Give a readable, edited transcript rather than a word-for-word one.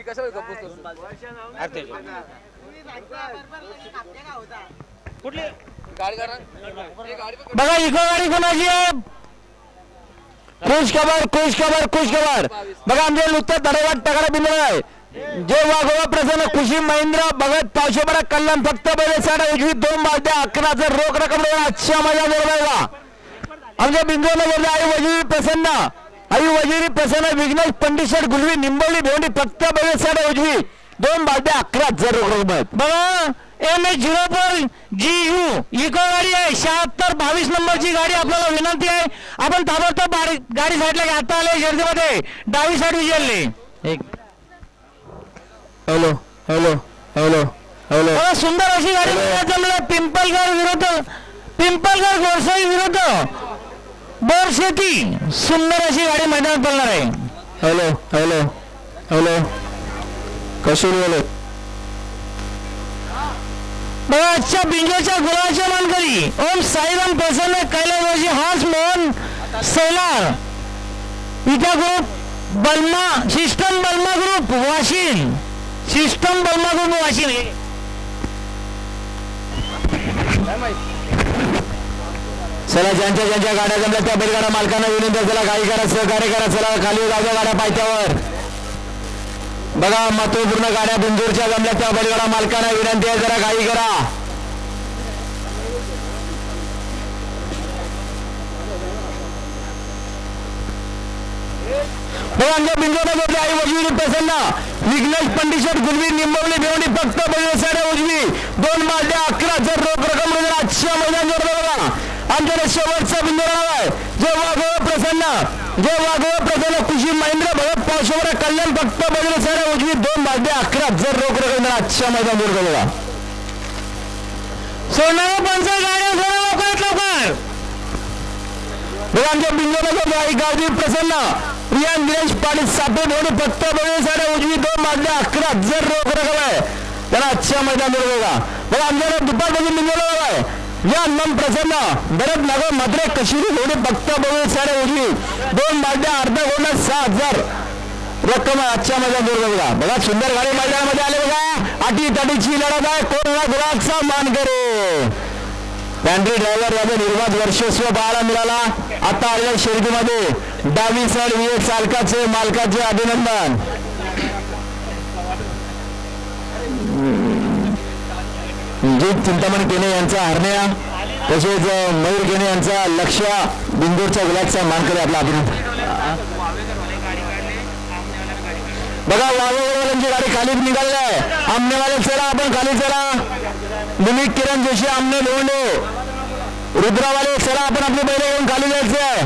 कशावर गप्प बसतो? कुठली गाडी करा. बघा इको गाडी कोणाची आहे? खुश खबर खुश खबर खुश खबर. बघा आमच्या नुकतं दरवाट तगडा बिंदू आहे. जे वाघोबा प्रसन्न खुशी महेंद्र भगत पावशेपडा कल्याण फक्त पहिले साडा उजवी 2 बालद्या 11 रोख रक्कम आजच्या मजा जोडवायला आमच्या बिंदूला बोलले आई वजीरी प्रसन्न आई वजीरी प्रसन्न विघ्नेश पंडित गुलवी निंबोली भेंडी फक्त पहिले साडा उजवी 2 बालद्या 11 रोख रक्कम. बघा MH04 GU इको गाडी आहे 7622 नंबरची गाडी. आपल्याला विनंती आहे आपण ताबडतोब गाडी साईडला घेता आले शर्यतीमध्ये डावी साईड विजयले. एक हॅलो हॅलो हॅलो हॅलो. सुंदर अशी गाडी जमलं. पिंपलगड गोरसाई विरुद्ध बोरशेती सुंदर अशी गाडी मैदानात पडणार आहे. हॅलो हॅलो हॅलो कशी बोलत बघा आजच्या बिंजोच्या गुलाच्या मानकरी ओम साईराम प्रसन्न कैलासवासी हास मोहन सैलार विटा ग्रुप बल्मा सिस्टम बल्मा ग्रुप वाशिम सिस्टम बल्मा ग्रुप वाशिम. चला ज्यांच्या ज्यांच्या गाड्या जमल्या त्या बैलगाडा मालकांना विनंती चला गाडी करा सहकार्य करा. चला खाली गाड्या गाड्या पायथ्यावर. बघा महत्वपूर्ण गाड्या बिंदूरच्या जमल्या त्या बैलगाडा मालकांना विनंती आहे जरा गाडी करा. बघा आमच्या बिंदूला बोलले आई वजीरी प्रसन्न विघ्नेश पंडित गुलवी निंबवली भेवणी फक्त बैल साड्या उजवी 2 बालद्या 11 रोख रक्कम आजच्या मैदान जोडलं. बघा आमच्या शेवटचा बिंदू आहे जे वाघोबा प्रसन्न खुशी महेंद्र भगत पावशेपडा कल्याण फक्त बैल साड्या उजवी 2 बालद्या 11 रोख रक्कम आजच्या मैदान जोडलं. बघा सोनारा पंचा गाड्या लवकर. बघा आमच्या बिंदूला आई गावदी प्रसन्न प्रिया निलेश पाटील सापे भेवणी फक्त बैल साड्या उजवी 2 बालद्या 11 रोख रक्कम आहे त्याला आजच्या मैदान जोडलं. बघा आमच्याकडे दुपारपासून बिंदूला आहे या नम प्रसन्न भरत नगर मद्रे कशिरी घोडे फक्त बैल साड्या उजवी 2 बालद्या अर्धा गोंडा 6000 रक्कम आजच्या मैदान जोडलं. बघा बघा सुंदर गाडी मैदानामध्ये आले. बघा आटी ताटीची लढत आहे. कोरोना गुलाबचा मानकरी पॅन्ट्री ड्रायव्हर याचा निर्वाद वर्षस्व पाहायला मिळाला. आता आलेल्या शर्यतीमध्ये डावी साईड विवेक चालकाचे मालकाचे अभिनंदन. जीत चिंतामणी केने यांचा हरण्या तसेच मयूर केने यांचा लक्ष बिंदूरच्या गुलाबचा मानकरी आपला अभिनंदन. बघा वाघोबाची गाडी खाली निघाली आहे. आमनेवाले चला आपण खाली चला. निमित किरण जोशी आमने लोंढे रुद्रावाले चला आपण आपले बैल घेऊन खाली जायचे आहे.